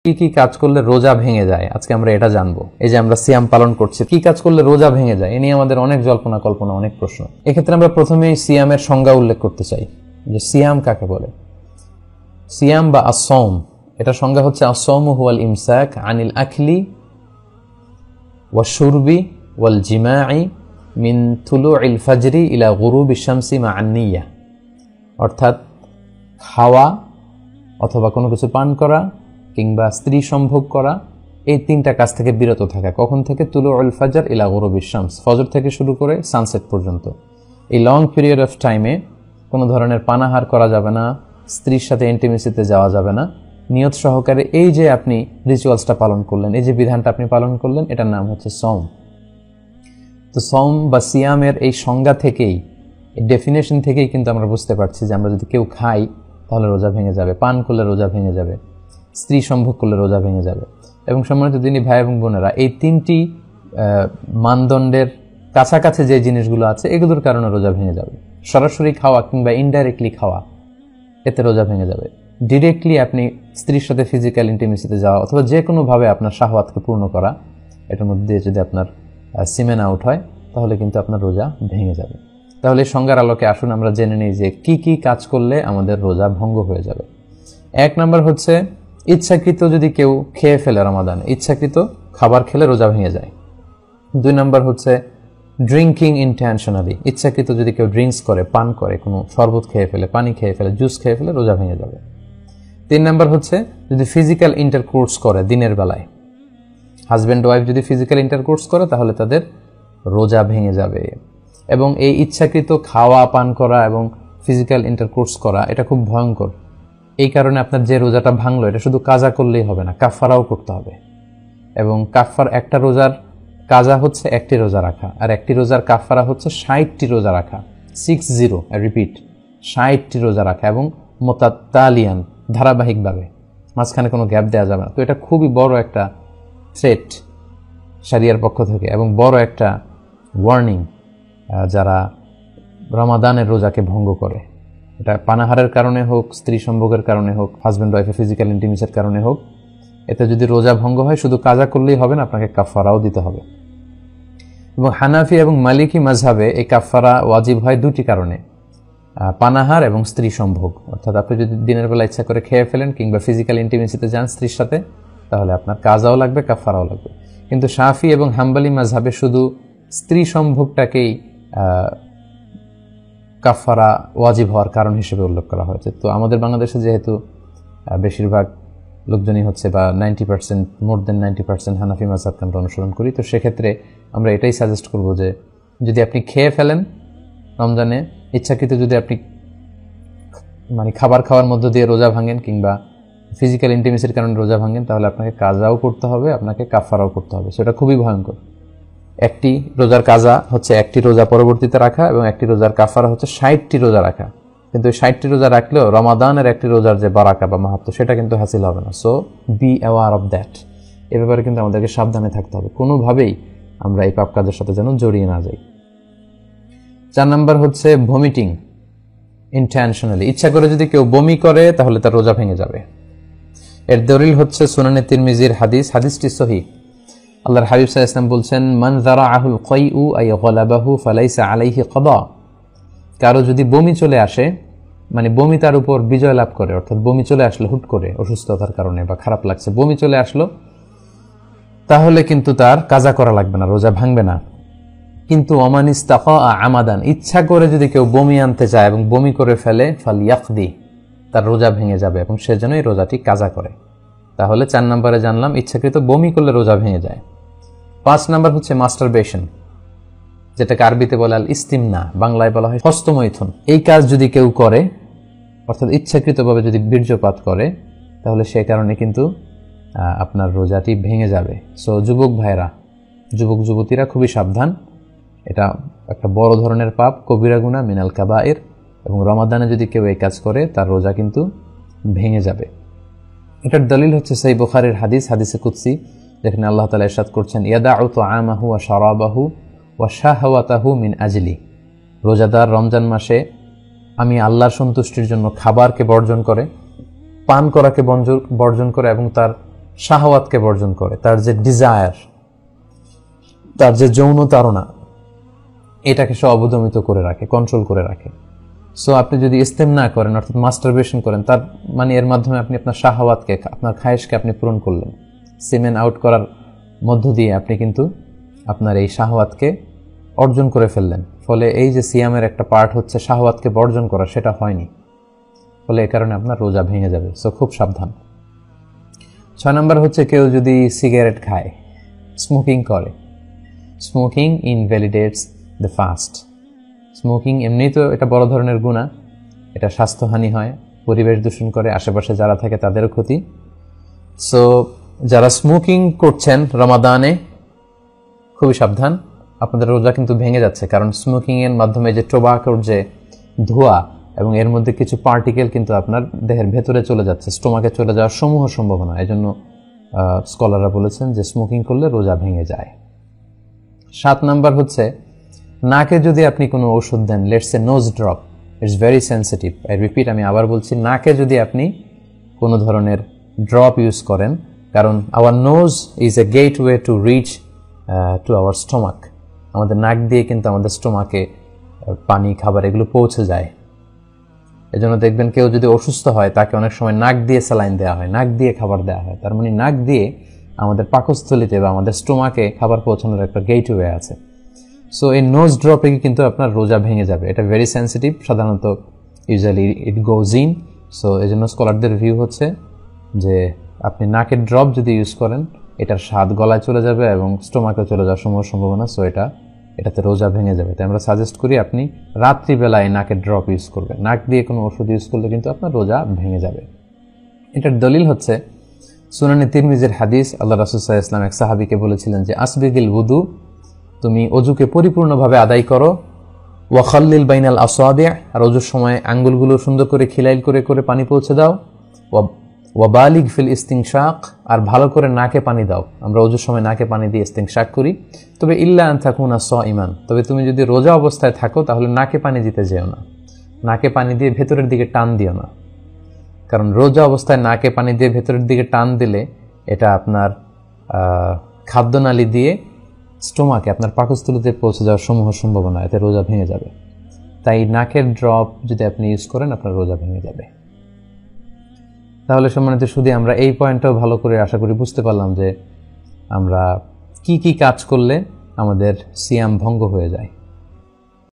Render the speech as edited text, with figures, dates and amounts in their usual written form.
কি কি কাজ করলে রোজা ভেঙে যায় আজকে আমরা এটা জানবো। এই যে আমরা সিয়াম পালন করছি, কি কাজ করলে রোজা ভেঙে যায় এ নিয়ে আমাদের অনেক জল্পনা কল্পনা, অনেক প্রশ্ন। এক্ষেত্রে আমরা প্রথমেই সিয়ামের সংজ্ঞা উল্লেখ করতে চাই যে সিয়াম কাকে বলে। সিয়াম বা আসওম, এটা সংজ্ঞা হচ্ছে আসওমু হুয়াল ইমসাক আনিল আখলি ওয়া শুরবি ওয়াল জিমাই মিন তুলুইল ফাজরি ইলা গুরুবিশ শামসি মা আন-নিয়্যাহ, অর্থাৎ খাওয়া অথবা কোনো কিছু পান করা কিংবা স্ত্রী সম্ভোগ করা, এই তিনটা কাজ থেকে বিরত থাকা। কখন থেকে? তুলুউল ফাজর ইলা গুরুবিশ শামস, ফজর থেকে শুরু করে সানসেট পর্যন্ত। এই লং পিরিয়ড অফ টাইমে কোনো ধরনের পানাহার করা যাবে না, স্ত্রীর সাথে ইন্টিমেসিতে যাওয়া যাবে না। নিয়ত সহকারে এই যে আপনি রিচুয়ালসটা পালন করলেন, এই যে বিধানটা আপনি পালন করলেন, এটার নাম হচ্ছে সওম। তো সওম বা সিয়ামের এই সংজ্ঞা থেকেই, এই ডেফিনেশন থেকেই কিন্তু আমরা বুঝতে পারছি যে আমরা যদি কেউ খাই তাহলে রোজা ভেঙে যাবে, পান করলে রোজা ভেঙে যাবে, স্ত্রী সম্ভোগ করলে রোজা ভেঙে যাবে। এবং সম্মানিত দিনী ভাই এবং বোনেরা, এই তিনটি মানদণ্ডের কাছাকাছি যে জিনিসগুলো আছে এগুলোর কারণে রোজা ভেঙে যাবে। সরাসরি খাওয়া কিংবা ইনডাইরেক্টলি খাওয়া, এতে রোজা ভেঙে যাবে। ডিরেক্টলি আপনি স্ত্রীর সাথে ফিজিক্যাল ইন্টিমেসিতে যাওয়া অথবা যে কোনোভাবে আপনার শাহওয়াতকে পূর্ণ করা, এটার মধ্যে দিয়ে যদি আপনার সিমেন আউট হয় তাহলে কিন্তু আপনার রোজা ভেঙে যাবে। তাহলে সংজ্ঞার আলোকে আসুন আমরা জেনে নিই যে কি কি কাজ করলে আমাদের রোজা ভঙ্গ হয়ে যাবে। 1 নম্বর হচ্ছে ইচ্ছাকৃত যদি কেউ খেয়ে ফেলে রমাদানে, ইচ্ছাকৃত খাবার খেলে রোজা ভেঙে যায়। 2 নম্বর হচ্ছে ড্রিঙ্কিং ইনটেনশনালি, ইচ্ছাকৃত যদি কেউ ড্রিঙ্কস করে, পান করে, কোনো শরবত খেয়ে ফেলে, পানি খেয়ে ফেলে, জুস খেয়ে ফেলে, রোজা ভেঙে যাবে। 3 নম্বর হচ্ছে যদি ফিজিক্যাল ইন্টারকোর্স করে দিনের বেলায়, হাজব্যান্ড ওয়াইফ যদি ফিজিক্যাল ইন্টারকোর্স করে তাহলে তাদের রোজা ভেঙে যাবে। এবং এই ইচ্ছাকৃত খাওয়া, পান করা এবং ফিজিক্যাল ইন্টারকোর্স করা এটা খুব ভয়ঙ্কর। এই কারণে আপনার যে রোজাটা ভাঙলো এটা শুধু কাজা করলেই হবে না, কাফারাও করতে হবে। এবং কাফার একটা রোজার কাজা হচ্ছে একটি রোজা রাখা, আর একটি রোজার কাফারা হচ্ছে 60টি রোজা রাখা। 60, রিপিট, 60টি রোজা রাখা এবং মোতাতালিয়ান, ধারাবাহিকভাবে, মাঝখানে কোনো গ্যাপ দেওয়া যাবে না। তো এটা খুবই বড় একটা থ্রেট শরিয়ার পক্ষ থেকে এবং বড় একটা ওয়ার্নিং যারা রমাদানের রোজাকে ভঙ্গ করে। এটা পানাহারের কারণে হোক, স্ত্রী সম্ভোগের কারণে হোক, হাজব্যান্ড ওয়াইফের ফিজিক্যাল ইন্টিমেসির কারণে হোক, এতে যদি রোজা ভঙ্গ হয় শুধু কাজা করলেই হবে না, আপনাকে কাফারাও দিতে হবে। এবং হানাফি এবং মালিকি মাযহাবে এই কাফারা ওয়াজিব হয় 2টি কারণে, পানাহার এবং স্ত্রী সম্ভোগ। অর্থাৎ আপনি যদি দিনের বেলা ইচ্ছা করে খেয়ে ফেলেন কিংবা ফিজিক্যাল ইন্টিমেসিতে যান স্ত্রীর সাথে, তাহলে আপনার কাজাও লাগবে, কাফারাও লাগবে। কিন্তু শাফি এবং হাম্বলি মাযহাবে শুধু স্ত্রী সম্ভোগটাকেই কাফারা ওয়াজিব হওয়ার কারণ হিসেবে উল্লেখ করা হয়েছে। তো আমাদের বাংলাদেশে যেহেতু বেশিরভাগ লোকজনই হচ্ছে বা 90%, মোর দেন 90% হানাফি মাযহাবকে আমরা অনুসরণ করি, তো সেক্ষেত্রে আমরা এটাই সাজেস্ট করব যে যদি আপনি খেয়ে ফেলেন রমজানে ইচ্ছাকৃত, যদি আপনি মানে খাবার খাওয়ার মধ্য দিয়ে রোজা ভাঙেন কিংবা ফিজিক্যাল ইন্টিমেসির কারণে রোজা ভাঙেন, তাহলে আপনাকে কাজাও করতে হবে, আপনাকে কাফারাও করতে হবে। সেটা খুবই ভয়ঙ্কর। একটি রোজার কাজা হচ্ছে একটি রোজা পরবর্তীতে রাখা এবং একটি রোজার কাফারা হচ্ছে 60টি রোজা রাখা। কিন্তু 60টি রোজা রাখলেও রমাদানের একটি রোজার যে বারাকা বা মাহাত্ম্য সেটা কিন্তু হাসিল হবে না। So be aware of that. এ ব্যাপারে কিন্তু আমাদেরকে সাবধানে থাকতে হবে, কোনোভাবেই আমরা এই পাপ কাজের সাথে যেন জড়িয়ে না যাই। 4 নম্বর হচ্ছে ভমিটিং ইনটেনশনালি, ইচ্ছা করে যদি কেউ বমি করে তাহলে তার রোজা ভেঙে যাবে। এর দলিল হচ্ছে সুনানে তিরমিজির হাদিস, হাদিসটি সহিহ। আল্লাহর হাবিব সাল্লাল্লাহু আলাইহি ওয়াসাল্লাম বলছেন, মান যারাআহুল কাইউ আই গালাবাহু ফালাইসা আলাইহি কাদা। কারো যদি বমি চলে আসে, মানে বমি তার উপর বিজয় লাভ করে, অর্থাৎ বমি চলে আসলে হুট করে অসুস্থতার কারণে বা খারাপ লাগছে বমি চলে আসলো, তাহলে কিন্তু তার কাজা করা লাগবে না, রোজা ভাঙবে না। কিন্তু ওমান ইস্তাকা আমাদান, ইচ্ছা করে যদি কেউ বমি আনতে চায় এবং বমি করে ফেলে, ফালইয়াকদি, তার রোজা ভেঙে যাবে এবং সেজন্যই রোজাটি কাজা করে। তাহলে 4 নম্বরে জানলাম ইচ্ছাকৃত বমি করলে রোজা ভেঙে যায়। 5 নম্বর হচ্ছে মাস্টারবেশন, যেটাকে আরবিতে বলে আল ইস্তিমনা, বাংলায় বলা হয় হস্তমৈথুন। এই কাজ যদি কেউ করে, অর্থাৎ ইচ্ছাকৃতভাবে যদি বীর্যপাত করে, তাহলে সে কারণে কিন্তু আপনার রোজাটি ভেঙে যাবে। সো যুবক ভাইরা, যুবক যুবতীরা খুবই সাবধান, এটা একটা বড় ধরনের পাপ, কবিরা গুনাহ, মিনাল কাবায়ের। এবং রমাদানে যদি কেউ এই কাজ করে তার রোজা কিন্তু ভেঙে যাবে। এটার দলিল হচ্ছে সহিহ বুখারীর হাদিস, হাদিসে কুদসি, যেখানে আল্লাহ তাআলা ইরশাদ করছেন, ইয়াদাউ তুআমাহু ওয়া শারাবাহু ওয়া শাহওয়াতাহু মিন আজলি। রোজাদার রমজান মাসে আমি আল্লাহর সন্তুষ্টির জন্য খাবারকে বর্জন করে, পান করাকে বর্জন করে এবং তার শাহওয়াতকে বর্জন করে, তার যে ডিজায়ার, তার যে যৌন তাড়না, এটাকে সে অবদমিত করে রাখে, কন্ট্রোল করে রাখে। সো আপনি যদি ইস্তেমনা করেন, অর্থাৎ মাস্টারবেশন করেন, তার মানে এর মাধ্যমে আপনি আপনার শাহওয়াতকে, আপনার খায়েশকে আপনি পূরণ করলেন। সিমেন আউট করার মধ্য দিয়ে আপনি কিন্তু আপনার এই শাহওয়াতকে অর্জন করে ফেললেন। ফলে এই যে সিয়ামের একটা পার্ট হচ্ছে শাহওয়াতকে বর্জন করা, সেটা হয়নি। ফলে এ কারণে আপনার রোজা ভেঙে যাবে। সো খুব সাবধান। 6 নম্বর হচ্ছে কেউ যদি সিগারেট খায়, স্মোকিং করে। Smoking ইনভ্যালিডেটস the fast. স্মোকিং এমনি তো এটা বড় ধরনের গুনাহ, এটা স্বাস্থ্যহানি হয়, পরিবেশ দূষণ করে, আশেপাশে যারা থাকে তাদেরও ক্ষতি। সো যারা স্মোকিং করছেন রমাদানে, খুবই সাবধান, আপনাদের রোজা কিন্তু ভেঙে যাচ্ছে। কারণ স্মোকিং এর মাধ্যমে যে টোবাকোর যে ধোঁয়া এবং এর মধ্যে কিছু পার্টিকেল কিন্তু আপনার দেহের ভেতরে চলে যাচ্ছে, স্টোমাকে চলে যাওয়ার সমূহ সম্ভাবনা। এই জন্য স্কলাররা বলেছেন যে স্মোকিং করলে রোজা ভেঙে যায়। 7 নাম্বার হচ্ছে নাকে যদি আপনি কোনো ওষুধ দেন, let's say nose drop, it's very sensitive. I repeat, আমি আবার বলছি, নাকে যদি আপনি কোনো ধরনের ড্রপ ইউজ করেন, কারণ our nose is a gateway to reach to our stomach. আমাদের নাক দিয়ে কিন্তু আমাদের স্টোমাকে পানি, খাবার এগুলো পৌঁছে যায়। এজন্য দেখবেন কেউ যদি অসুস্থ হয়, তাকে অনেক সময় নাক দিয়ে স্যালাইন দেওয়া হয়, নাক দিয়ে খাবার দেওয়া হয়। তার মানে নাক দিয়ে আমাদের পাকস্থলিতে বা আমাদের স্টোমাকে খাবার পৌঁছানোর একটা গেটওয়ে আছে। সো এই নোজ ড্রপে কিন্তু আপনার রোজা ভেঙে যাবে। এটা ভেরি সেন্সিটিভ, সাধারণত usually it goes in. So এই জন্য স্কলারদের ভিউ হচ্ছে যে আপনি নাকের ড্রপ যদি ইউজ করেন, এটার স্বাদ গলায় চলে যাবে এবং স্টোমাকে চলে যাওয়ার সম্ভাবনা। সো এটাতে রোজা ভেঙে যাবে। তাই আমরা সাজেস্ট করি আপনি রাত্রিবেলায় নাকের ড্রপ ইউজ করবেন। নাক দিয়ে কোনো ওষুধ ইউজ করলে কিন্তু আপনার রোজা ভেঙে যাবে। এটার দলিল হচ্ছে সুনানে তিরমিজির হাদিস। আল্লাহ রাসূল সাল্লাল্লাহু আলাইহি ওয়াসাল্লাম এক সাহাবীকে বলেছিলেন যে আসবিগিল wudu, তুমি ওযুকে পরিপূর্ণভাবে আদায় করো। ওয়া খাল্লিল বাইনাল আসাবি', আর ওযুর সময় আঙ্গুলগুলো সুন্দর করে খিলাইল করে করে পানি পৌঁছে দাও। ওয়া বালিগ ফিল ইস্তিনশাক, আর ভালো করে নাকে পানি দাও। আমরা ওযুর সময় নাকে পানি দিয়ে ইস্তিনশাক করি। তবে ইল্লা আন তাকুনা সাইমান, তবে তুমি যদি রোজা অবস্থায় থাকো তাহলে নাকে পানি দিতে যেও না। নাকে পানি দিয়ে ভেতরের দিকে টান দিও না, কারণ রোজা অবস্থায় নাকে পানি দিয়ে ভেতরের দিকে টান দিলে এটা আপনার খাদ্যনালী দিয়ে স্টোমাকে, আপনার পাকস্থলীতে পৌঁছে যাওয়ার সমূহ সম্ভাবনা, এতে রোজা ভেঙে যাবে। তাই নাকের ড্রপ যদি আপনি ইউজ করেন, আপনার রোজা ভেঙে যাবে। তাহলে সম্মানিত শুধু আমরা এই পয়েন্টটাও ভালো করে আশা করি বুঝতে পারলাম যে আমরা কি কি কাজ করলে আমাদের সিয়াম ভঙ্গ হয়ে যায়।